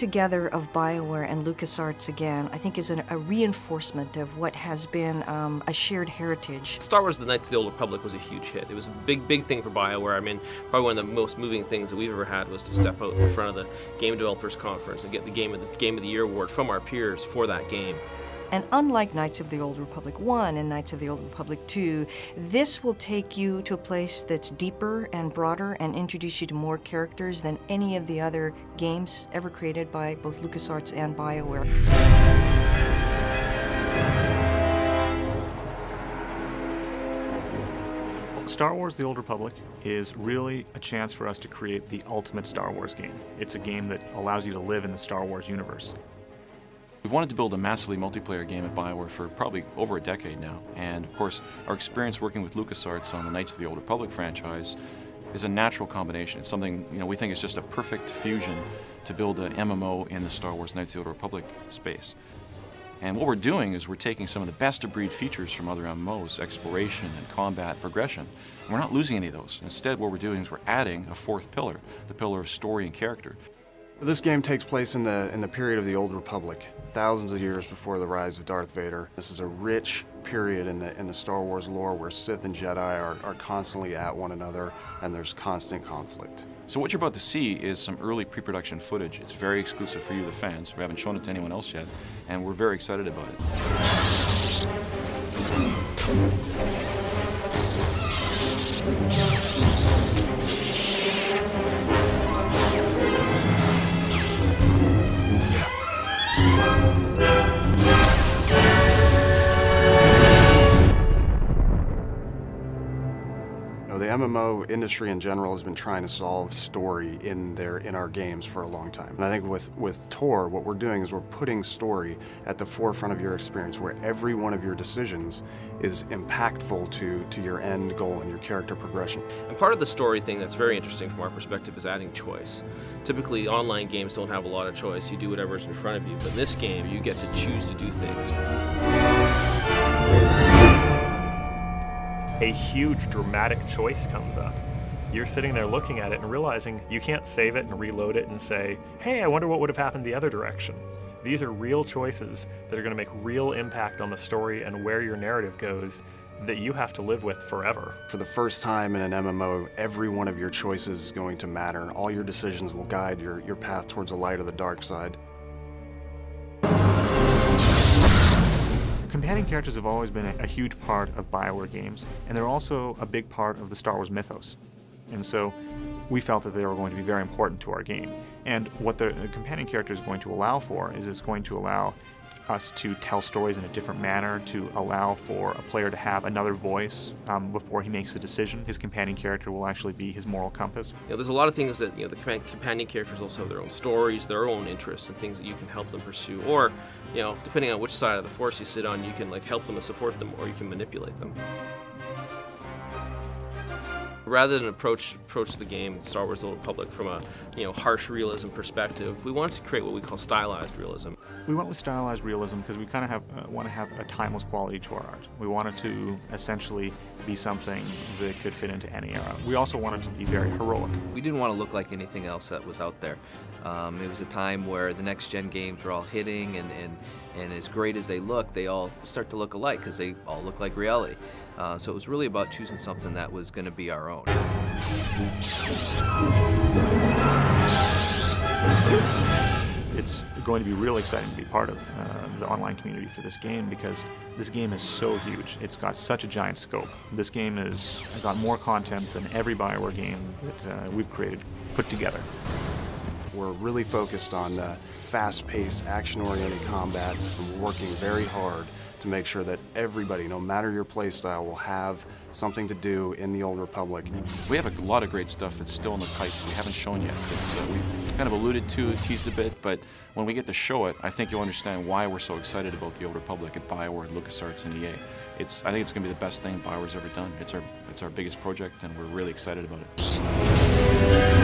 together of BioWare and LucasArts again, I think is a reinforcement of what has been a shared heritage. Star Wars: The Knights of the Old Republic was a huge hit. It was a big thing for BioWare. I mean, probably one of the most moving things that we've ever had was to step out in front of the Game Developers Conference and get the Game of the Year award from our peers for that game. And unlike Knights of the Old Republic 1 and Knights of the Old Republic 2, this will take you to a place that's deeper and broader and introduce you to more characters than any of the other games ever created by both LucasArts and BioWare. Star Wars: The Old Republic is really a chance for us to create the ultimate Star Wars game. It's a game that allows you to live in the Star Wars universe. We've wanted to build a massively multiplayer game at BioWare for probably over a decade now, and of course our experience working with LucasArts on the Knights of the Old Republic franchise is a natural combination. It's something, we think is just a perfect fusion to build an MMO in the Star Wars Knights of the Old Republic space. And what we're doing is we're taking some of the best-of-breed features from other MMOs, exploration and combat, progression, and we're not losing any of those. Instead, what we're doing is we're adding a fourth pillar, the pillar of story and character. This game takes place in the period of the Old Republic, thousands of years before the rise of Darth Vader. This is a rich period in the Star Wars lore where Sith and Jedi are constantly at one another and there's constant conflict. So what you're about to see is some early pre-production footage. It's very exclusive for you, the fans. We haven't shown it to anyone else yet, and we're very excited about it. The MMO industry in general has been trying to solve story in our games for a long time. And I think with TOR, what we're doing is we're putting story at the forefront of your experience, where every one of your decisions is impactful to your end goal and your character progression. And part of the story thing that's very interesting from our perspective is adding choice. Typically, online games don't have a lot of choice. You do whatever's in front of you. But in this game, you get to choose to do things. A huge dramatic choice comes up. You're sitting there looking at it and realizing you can't save it and reload it and say, hey, I wonder what would have happened the other direction. These are real choices that are going to make real impact on the story and where your narrative goes that you have to live with forever. For the first time in an MMO, every one of your choices is going to matter. All your decisions will guide your path towards the light or the dark side. Companion characters have always been a huge part of BioWare games, and they're also a big part of the Star Wars mythos. And so we felt that they were going to be very important to our game. And what the companion character is going to allow for is it's going to allow us to tell stories in a different manner, to allow for a player to have another voice before he makes a decision. His companion character will actually be his moral compass. There's a lot of things that the companion characters also have their own stories, their own interests, and things that you can help them pursue. Or, depending on which side of the Force you sit on, you can help them and support them, or you can manipulate them. Rather than approach the game, Star Wars: The Old Republic, from a harsh realism perspective, we wanted to create what we call stylized realism. We went with stylized realism because we kind of want to have a timeless quality to our art. We wanted to essentially be something that could fit into any era. We also wanted to be very heroic. We didn't want to look like anything else that was out there. It was a time where the next-gen games were all hitting, and as great as they look, they all start to look alike because they all look like reality. So it was really about choosing something that was going to be our own. It's going to be really exciting to be part of the online community for this game because this game is so huge. It's got such a giant scope. This game has got more content than every BioWare game that we've created put together. We're really focused on fast-paced, action-oriented combat, and we're working very hard to make sure that everybody, no matter your playstyle, will have something to do in the Old Republic. We have a lot of great stuff that's still in the pipe we haven't shown yet. We've kind of alluded to, teased a bit, but when we get to show it, I think you'll understand why we're so excited about the Old Republic at BioWare, LucasArts, and EA. I think it's going to be the best thing BioWare's ever done. It's our biggest project, and we're really excited about it.